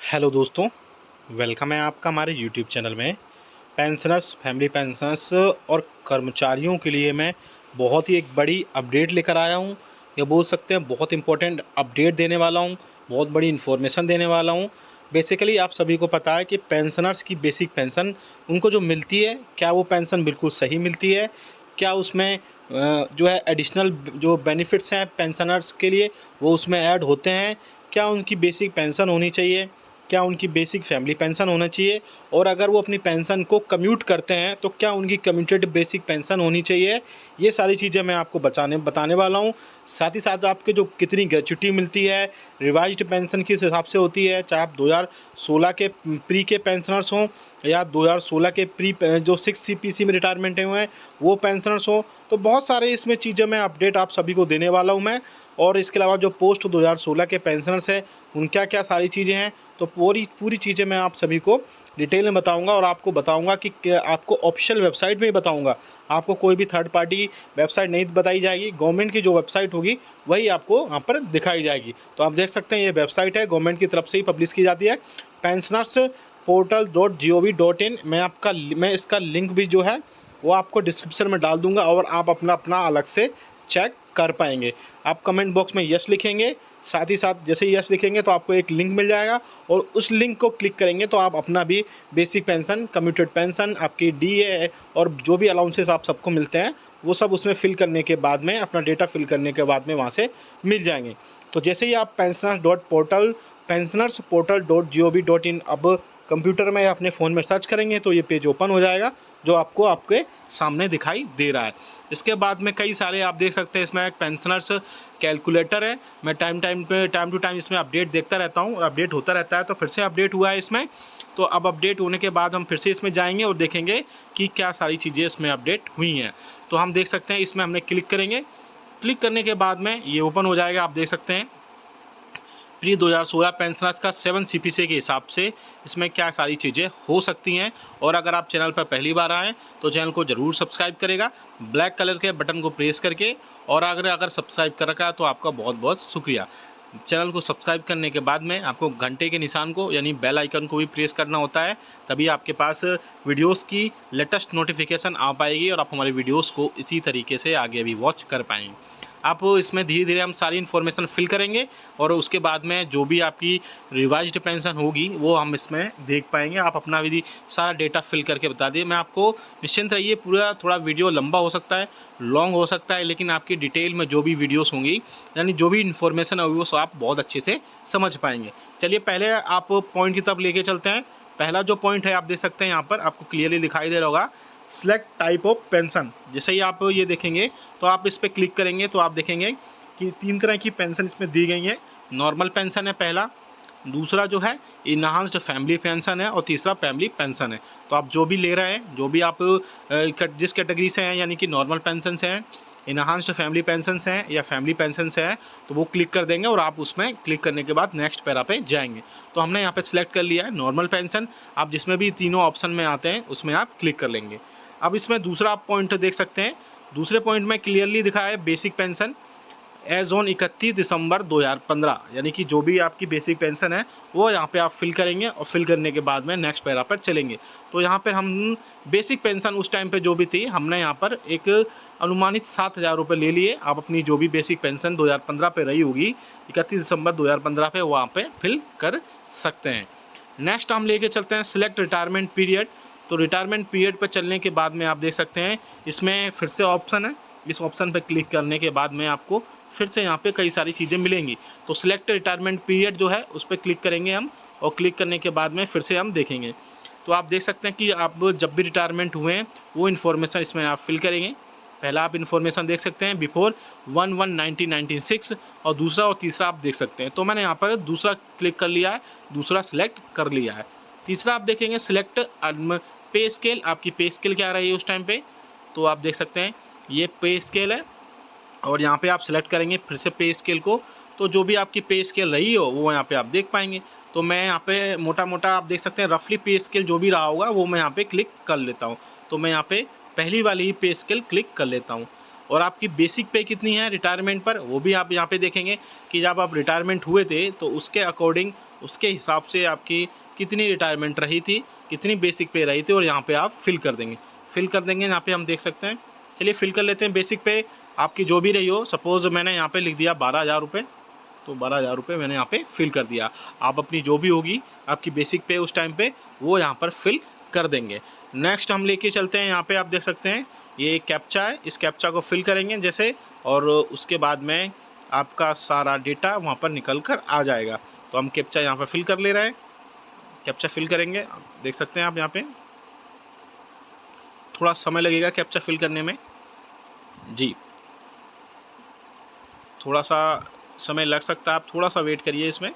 Hello दोस्तों, welcome है आपका हमारे यूट्यूब चैनल में। पेंशनर्स, फैमिली पेंशनर्स और कर्मचारियों के लिए मैं बहुत ही एक बड़ी अपडेट लेकर आया हूँ। ये बोल सकते हैं बहुत इंपॉर्टेंट अपडेट देने वाला हूँ, बहुत बड़ी इन्फॉर्मेशन देने वाला हूँ। बेसिकली आप सभी को पता है कि पेंशनर्स की बेसिक पेंशन उनको जो मिलती है, क्या वो पेंशन बिल्कुल सही मिलती है? क्या उसमें जो है एडिशनल जो बेनिफिट्स हैं पेंशनर्स के लिए वो उसमें ऐड होते हैं? क्या उनकी बेसिक पेंशन होनी चाहिए? क्या उनकी बेसिक फैमिली पेंशन होना चाहिए? और अगर वो अपनी पेंशन को कम्यूट करते हैं तो क्या उनकी कम्यूटेड बेसिक पेंशन होनी चाहिए? ये सारी चीज़ें मैं आपको बताने वाला हूँ। साथ ही साथ आपके जो कितनी ग्रेच्युटी मिलती है, रिवाइज्ड पेंशन किस हिसाब से होती है, चाहे आप 2016 के प्री के पेंशनर्स हों या 2016 के प्री जो 6 सीपीसी में रिटायरमेंट हुए हैं वो पेंशनर्स हों। तो बहुत सारे इसमें चीज़ें मैं अपडेट आप सभी को देने वाला हूँ मैं। और इसके अलावा जो पोस्ट 2016 के पेंशनर्स हैं उन क्या सारी चीज़ें हैं, तो पूरी पूरी चीज़ें मैं आप सभी को डिटेल में बताऊंगा। और आपको बताऊंगा कि आपको ऑफिशियल वेबसाइट में ही बताऊंगा, आपको कोई भी थर्ड पार्टी वेबसाइट नहीं बताई जाएगी। गवर्नमेंट की जो वेबसाइट होगी वही आपको वहाँ पर दिखाई जाएगी। तो आप देख सकते हैं ये वेबसाइट है, गवर्नमेंट की तरफ से ही पब्लिश की जाती है, पेंशनर्स portal.gov.in। मैं इसका लिंक भी जो है वो आपको डिस्क्रिप्शन में डाल दूंगा और आप अपना अपना अलग से चेक कर पाएंगे। आप कमेंट बॉक्स में यस लिखेंगे, साथ ही साथ जैसे ही यस लिखेंगे तो आपको एक लिंक मिल जाएगा और उस लिंक को क्लिक करेंगे तो आप अपना भी बेसिक पेंशन, कम्यूटेड पेंशन, आपकी डीए और जो भी अलाउंसेस आप सबको मिलते हैं वो सब उसमें फिल करने के बाद में, अपना डेटा फिल करने के बाद में वहाँ से मिल जाएंगे। तो जैसे ही आप pensioners portal.gov.in अब कंप्यूटर में या अपने फ़ोन में सर्च करेंगे तो ये पेज ओपन हो जाएगा जो आपको आपके सामने दिखाई दे रहा है। इसके बाद में कई सारे आप देख सकते हैं, इसमें एक पेंशनर्स कैलकुलेटर है। मैं टाइम टू टाइम इसमें अपडेट देखता रहता हूँ और अपडेट होता रहता है। तो फिर से अपडेट हुआ है इसमें, तो अब अपडेट होने के बाद हम फिर से इसमें जाएंगे और देखेंगे कि क्या सारी चीज़ें इसमें अपडेट हुई हैं। तो हम देख सकते हैं इसमें हमने क्लिक करेंगे, क्लिक करने के बाद में ये ओपन हो जाएगा। आप देख सकते हैं प्री 2016 पेंशनर्स का 7 सीपीसी के हिसाब से इसमें क्या सारी चीज़ें हो सकती हैं। और अगर आप चैनल पर पहली बार आएँ तो चैनल को ज़रूर सब्सक्राइब करेगा ब्लैक कलर के बटन को प्रेस करके। और अगर सब्सक्राइब कर रखा है तो आपका बहुत बहुत शुक्रिया। चैनल को सब्सक्राइब करने के बाद में आपको घंटे के निशान को यानी बेल आइकन को भी प्रेस करना होता है, तभी आपके पास वीडियोस की लेटेस्ट नोटिफिकेशन आ पाएगी और आप हमारे वीडियोस को इसी तरीके से आगे भी वॉच कर पाएंगे। आप इसमें धीरे धीरे हम सारी इन्फॉर्मेशन फिल करेंगे और उसके बाद में जो भी आपकी रिवाइज्ड पेंशन होगी वो हम इसमें देख पाएंगे। आप अपना भी सारा डेटा फिल करके बता दिए। मैं आपको निश्चिंत रहिए, पूरा थोड़ा वीडियो लंबा हो सकता है, लॉन्ग हो सकता है, लेकिन आपकी डिटेल में जो भी वीडियोस होंगी यानी जो भी इन्फॉर्मेशन होगी वो आप बहुत अच्छे से समझ पाएंगे। चलिए पहले आप पॉइंट की तरफ लेके चलते हैं। पहला जो पॉइंट है आप देख सकते हैं यहाँ पर आपको क्लियरली दिखाई दे रहा होगा, सेलेक्ट टाइप ऑफ पेंशन। जैसे ही आप ये देखेंगे तो आप इस पर क्लिक करेंगे तो आप देखेंगे कि 3 तरह की पेंशन इसमें दी गई है। नॉर्मल पेंशन है पहला, दूसरा जो है इन्हांस्ड फैमिली पेंशन है और तीसरा फैमिली पेंशन है। तो आप जो भी ले रहे हैं, जो भी आप जिस कैटेगरी से हैं यानी कि नॉर्मल पेंशन से हैं, इन्हांस्ड फैमिली पेंशन से हैं या फैमिली पेंशन से हैं, तो वो क्लिक कर देंगे और आप उसमें क्लिक करने के बाद नेक्स्ट पैरा पे जाएंगे। तो हमने यहाँ पे सिलेक्ट कर लिया है नॉर्मल पेंशन। आप जिसमें भी तीनों ऑप्शन में आते हैं उसमें आप क्लिक कर लेंगे। अब इसमें दूसरा आप पॉइंट देख सकते हैं, दूसरे पॉइंट में क्लियरली दिखा है बेसिक पेंशन एज ऑन 31 दिसंबर 2015, यानी कि जो भी आपकी बेसिक पेंशन है वो यहाँ पे आप फिल करेंगे और फिल करने के बाद में नेक्स्ट पैरा पर चलेंगे। तो यहाँ पर हम बेसिक पेंशन उस टाइम पे जो भी थी हमने यहाँ पर एक अनुमानित 7,000 रुपये ले लिए। आप अपनी जो भी बेसिक पेंशन 2015 पे रही होगी 31 दिसंबर 2015 पे वहाँ पे फिल कर सकते हैं। नेक्स्ट हम लेके चलते हैं सिलेक्ट रिटायरमेंट पीरियड। तो रिटायरमेंट पीरियड पर चलने के बाद में आप देख सकते हैं इसमें फिर से ऑप्शन है, इस ऑप्शन पर क्लिक करने के बाद में आपको फिर से यहाँ पे कई सारी चीज़ें मिलेंगी। तो सिलेक्ट रिटायरमेंट पीरियड जो है उस पर क्लिक करेंगे हम और क्लिक करने के बाद में फिर से हम देखेंगे। तो आप देख सकते हैं कि आप जब भी रिटायरमेंट हुए हैं वो इन्फॉर्मेशन इसमें आप फिल करेंगे। पहला आप इन्फॉर्मेशन देख सकते हैं बिफोर 1/1/1996 और दूसरा और तीसरा आप देख सकते हैं। तो मैंने यहाँ पर दूसरा क्लिक कर लिया है, दूसरा सिलेक्ट कर लिया है। तीसरा आप देखेंगे सिलेक्ट पे स्केल, आपकी पे स्केल क्या रही है उस टाइम पे। तो आप देख सकते हैं ये पे स्केल है और यहाँ पे आप सिलेक्ट करेंगे फिर से पे स्केल को। तो जो भी आपकी पे स्केल रही हो वो यहाँ पे आप देख पाएंगे। तो मैं यहाँ पे मोटा मोटा आप देख सकते हैं रफली पे स्केल जो भी रहा होगा वो मैं यहाँ पे क्लिक कर लेता हूँ। तो मैं यहाँ पे पहली वाली ही पे स्केल क्लिक कर लेता हूँ। और आपकी बेसिक पे कितनी है रिटायरमेंट पर वो भी आप यहाँ पे देखेंगे कि जब आप रिटायरमेंट हुए थे तो उसके अकॉर्डिंग उसके हिसाब से आपकी कितनी रिटायरमेंट रही थी, कितनी बेसिक पे रही थी, और यहाँ पे आप फिल कर देंगे। फिल कर देंगे, यहाँ पे हम देख सकते हैं। चलिए फिल कर लेते हैं। बेसिक पे आपकी जो भी रही हो, सपोज़ मैंने यहाँ पे लिख दिया 12,000 रुपये, तो 12,000 रुपये मैंने यहाँ पे फिल कर दिया। आप अपनी जो भी होगी आपकी बेसिक पे उस टाइम पे, वो यहाँ पर फिल कर देंगे। नेक्स्ट हम लेके चलते हैं, यहाँ पे आप देख सकते हैं ये कैप्चा है, इस कैप्चा को फिल करेंगे जैसे, और उसके बाद में आपका सारा डेटा वहाँ पर निकल कर आ जाएगा। तो हम कैप्चा यहाँ पर फिल कर ले रहे हैं। कैप्चा फिल करेंगे, देख सकते हैं आप यहाँ पे थोड़ा समय लगेगा कैप्चा फिल करने में जी, थोड़ा सा समय लग सकता है, आप थोड़ा सा वेट करिए इसमें।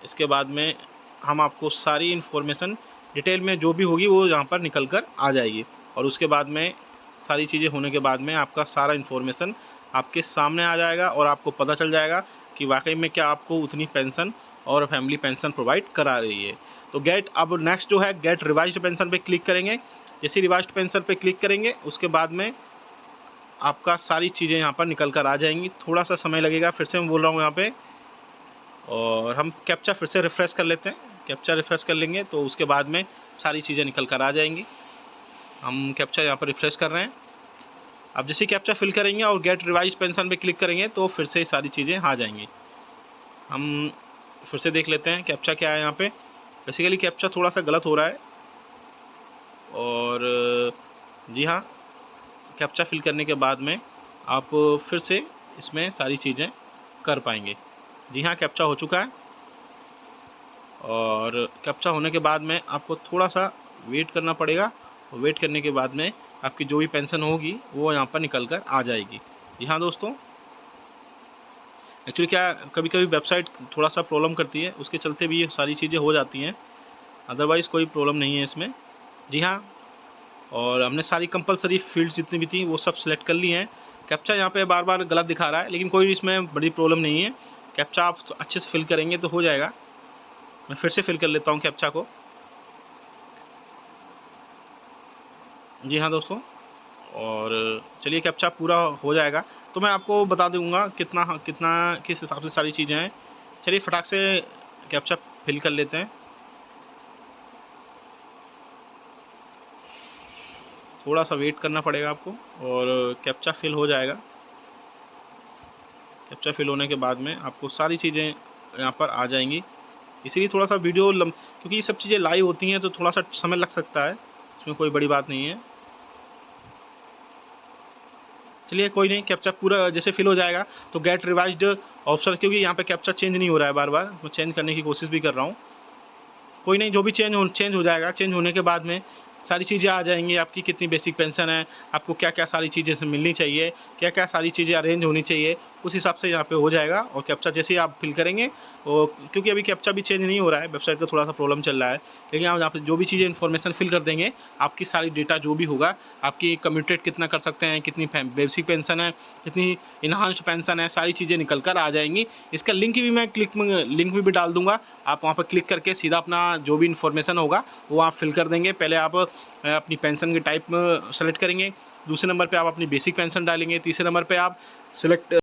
इसके बाद में हम आपको सारी इन्फॉर्मेशन डिटेल में जो भी होगी वो यहाँ पर निकल कर आ जाएगी, और उसके बाद में सारी चीज़ें होने के बाद में आपका सारा इन्फॉर्मेशन आपके सामने आ जाएगा, और आपको पता चल जाएगा कि वाकई में क्या आपको उतनी पेंशन और फैमिली पेंशन प्रोवाइड करा रही है। तो गेट, अब नेक्स्ट जो है गेट रिवाइज्ड पेंशन पे क्लिक करेंगे। जैसे रिवाइज्ड पेंशन पे क्लिक करेंगे उसके बाद में आपका सारी चीज़ें यहाँ पर निकल कर आ जाएंगी। थोड़ा सा समय लगेगा, फिर से मैं बोल रहा हूँ यहाँ पे, और हम कैप्चा फिर से रिफ़्रेश कर लेते हैं। कैप्चा रिफ़्रेश कर लेंगे तो उसके बाद में सारी चीज़ें निकल कर आ जाएंगी। हम कैप्चा यहाँ पर रिफ़्रेश कर रहे हैं। अब जैसे कैप्चा फिल करेंगे और गेट रिवाइज पेंशन पे क्लिक करेंगे तो फिर से सारी चीज़ें आ जाएंगी। हम फिर से देख लेते हैं कैप्चा क्या है यहाँ पे। बेसिकली कैप्चा थोड़ा सा गलत हो रहा है, और जी हाँ, कैप्चा फिल करने के बाद में आप फिर से इसमें सारी चीज़ें कर पाएंगे। जी हाँ, कैप्चा हो चुका है, और कैप्चा होने के बाद में आपको थोड़ा सा वेट करना पड़ेगा। वेट करने के बाद में आपकी जो भी पेंशन होगी वो यहाँ पर निकल कर आ जाएगी। जी हाँ दोस्तों, एक्चुअली क्या कभी कभी वेबसाइट थोड़ा सा प्रॉब्लम करती है, उसके चलते भी ये सारी चीज़ें हो जाती हैं, अदरवाइज़ कोई प्रॉब्लम नहीं है इसमें। जी हाँ, और हमने सारी कंपलसरी फील्ड्स जितनी भी थी वो सब सिलेक्ट कर ली हैं। कैप्चा यहाँ पे बार बार गलत दिखा रहा है, लेकिन कोई इसमें बड़ी प्रॉब्लम नहीं है। कैप्चा आप अच्छे से फिल करेंगे तो हो जाएगा। मैं फिर से फिल कर लेता हूँ कैप्चा को। जी हाँ दोस्तों, और चलिए कैप्चा पूरा हो जाएगा तो मैं आपको बता दूंगा कितना कितना किस हिसाब से सारी चीज़ें हैं। चलिए फटाक से कैप्चा फिल कर लेते हैं। थोड़ा सा वेट करना पड़ेगा आपको, और कैप्चा फिल हो जाएगा। कैप्चा फिल होने के बाद में आपको सारी चीज़ें यहाँ पर आ जाएंगी। इसीलिए थोड़ा सा वीडियो क्योंकि ये सब चीज़ें लाइव होती हैं तो थोड़ा सा समय लग सकता है, इसमें कोई बड़ी बात नहीं है। चलिए कोई नहीं, कैप्चा पूरा जैसे फिल हो जाएगा तो गेट रिवाइज्ड ऑप्शन, क्योंकि यहाँ पे कैप्चा चेंज नहीं हो रहा है, बार बार मैं चेंज करने की कोशिश भी कर रहा हूँ। कोई नहीं, जो भी चेंज हो जाएगा। चेंज होने के बाद में सारी चीज़ें आ जाएंगी, आपकी कितनी बेसिक पेंशन है, आपको क्या क्या सारी चीज़ें मिलनी चाहिए, क्या क्या सारी चीज़ें अरेंज होनी चाहिए, उस हिसाब से यहाँ पे हो जाएगा। और कैप्चा जैसे ही आप फिल करेंगे, और क्योंकि अभी कैप्चा भी चेंज नहीं हो रहा है, वेबसाइट का थोड़ा सा प्रॉब्लम चल रहा है, लेकिन आप यहाँ पे जो भी चीज़ें इन्फॉर्मेशन फिल कर देंगे, आपकी सारी डेटा जो भी होगा, आपकी कम्यूटेड कितना कर सकते हैं, कितनी बेसिक पेंशन है, कितनी इन्हांस्ड पेंशन है, सारी चीज़ें निकल कर आ जाएंगी। इसका लिंक भी मैं लिंक भी डाल दूँगा, आप वहाँ पर क्लिक करके सीधा अपना जो भी इन्फॉर्मेशन होगा वो आप फिल कर देंगे। पहले आप अपनी पेंशन के टाइप सेलेक्ट करेंगे, दूसरे नंबर पे आप अपनी बेसिक पेंशन डालेंगे, तीसरे नंबर पे आप सिलेक्ट